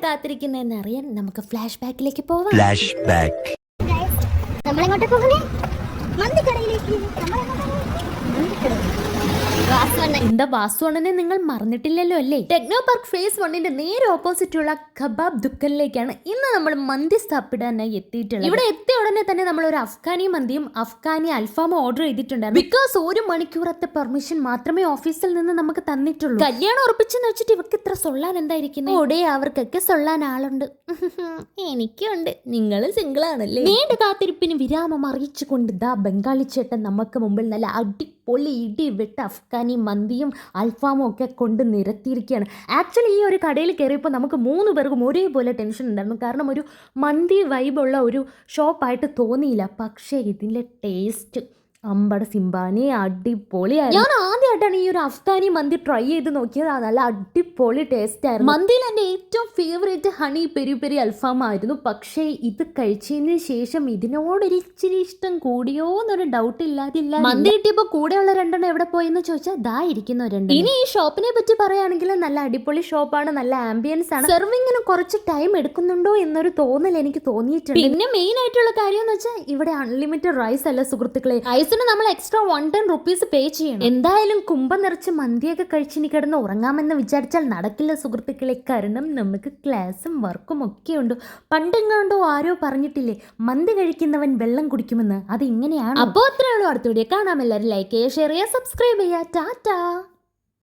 കാത്തിരിക്കുന്നതെന്ന് അറിയാൻ നമുക്ക് ഫ്ലാഷ് ബാക്കിലേക്ക് പോവാം. Flash back. നമ്മളെങ്ങോട്ട് പോകുന്നേ? മന്തിക്കടയിലേക്ക്. എന്താ വാസുവണ്ണനെ നിങ്ങൾ മറന്നിട്ടില്ലല്ലോ അല്ലേ? ടെക്നോ പാർക്ക് ഫേസ് 1ന്റെ നേരെ ഓപ്പോസിറ്റ് ഉള്ള കബാബ് ദുക്കലിലേക്കാണ് ഇന്ന് നമ്മൾ മന്തി സ്ഥാപിടാനായി എത്തിയിട്ടുള്ളത്. ഇവിടെ എത്തിയ ഉടനെ തന്നെ നമ്മൾ ഒരു അഫ്ഗാനി മന്തിയും അഫ്ഗാനി അൽഫാമും ഓർഡർ ചെയ്തിട്ടുണ്ടായിരുന്നു. ബിക്കോസ് 1 മണിക്കൂറത്തെ പെർമിഷൻ മാത്രമേ ഓഫീസിൽ നിന്ന് നമുക്ക് തന്നിട്ടുള്ളൂ. കല്യാണം ഉറപ്പിച്ചെന്ന് വെച്ചിട്ട് ഇവർക്ക് ഇത്ര സൊല്ലാൻ എന്തായിരിക്കുന്നത്? ഓടെ അവർക്കൊക്കെ സൊല്ലാൻ ആളുണ്ട്. എനിക്കുണ്ട്. നിങ്ങൾ സിംഗിൾ ആണല്ലേ? നീണ്ട കാത്തിരിപ്പിന് വിരാമം അറിയിച്ചുകൊണ്ട് ദാ ബംഗാളി ചേട്ടൻ നമുക്ക് മുമ്പിൽ നല്ല അടിപൊളി ഇടി വെട്ട് അഫ്ഗാനി മന്തിയും അൽഫാമും ഒക്കെ കൊണ്ട് നിരത്തിയിരിക്കുകയാണ്. ആക്ച്വലി ഈ ഒരു കടയിൽ കയറിയപ്പോൾ നമുക്ക് 3 പേർക്കും ഒരേപോലെ ടെൻഷൻ ഉണ്ടായിരുന്നു. കാരണം ഒരു മന്തി വൈബുള്ള ഒരു ഷോപ്പായിട്ട് തോന്നിയില്ല. പക്ഷേ ഇതിൻ്റെ ടേസ്റ്റ് അമ്പട സിംബാനി അടിപൊളിയായിരുന്നു. ഞാൻ ആദ്യമായിട്ടാണ് ഈ ഒരു അഫ്ഗാനി മന്തി ട്രൈ ചെയ്ത് നോക്കിയത്. നല്ല അടിപൊളി ടേസ്റ്റ് ആയിരുന്നു. മന്തിയിൽ എൻ്റെ ഏറ്റവും ഫേവറേറ്റ് ഹണി പെരി പെരി അൽഫാം ആയിരുന്നു. പക്ഷേ ഇത് കഴിച്ചതിന് ശേഷം ഇതിനോടൊരു ഇച്ചിരി ഇഷ്ടം കൂടിയോ എന്നൊരു ഡൗട്ട് ഇല്ലാതില്ല. മന്തി കിട്ടിയപ്പോൾ കൂടെയുള്ള 2 എവിടെ പോയെന്ന് ചോദിച്ചാൽ ദാ ഇരിക്കുന്ന 2. ഇനി ഈ ഷോപ്പിനെ പറ്റി പറയുകയാണെങ്കിൽ നല്ല അടിപൊളി ഷോപ്പാണ്, നല്ല ആംബിയൻസ് ആണ്. സെർവിങ്ങിന് കുറച്ച് ടൈം എടുക്കുന്നുണ്ടോ എന്നൊരു തോന്നൽ എനിക്ക് തോന്നിയിട്ടുണ്ട്. പിന്നെ മെയിൻ ആയിട്ടുള്ള കാര്യം എന്ന് വെച്ചാൽ ഇവിടെ അൺലിമിറ്റഡ് റൈസ് അല്ല സുഹൃത്തുക്കളെ. റൈസിന് നമ്മൾ എക്സ്ട്രാ 110 റുപ്പീസ് പേ ചെയ്യണം. എന്തായാലും കുമ്പം നിറച്ച് മന്തിയൊക്കെ കഴിച്ചിനി കിടന്ന് ഉറങ്ങാമെന്ന് വിചാരിച്ചാൽ നടക്കില്ല സുഹൃത്തുക്കളെ. കാരണം നമുക്ക് ക്ലാസ്സും വർക്കും ഒക്കെ ഉണ്ട്. പണ്ടെങ്ങാണ്ടോ ആരോ പറഞ്ഞിട്ടില്ലേ, മന്തി കഴിക്കുന്നവൻ വെള്ളം കുടിക്കുമെന്ന്. അത് ഇങ്ങനെയാണ്. അപ്പോൾ അത്രേ ഉള്ളൂ. അടുത്ത വീഡിയോ കാണാം. എല്ലാവരും ലൈക്ക് ചെയ്യുക, ഷെയർ ചെയ്യുക, സബ്സ്ക്രൈബ് ചെയ്യുക. ടാറ്റാ.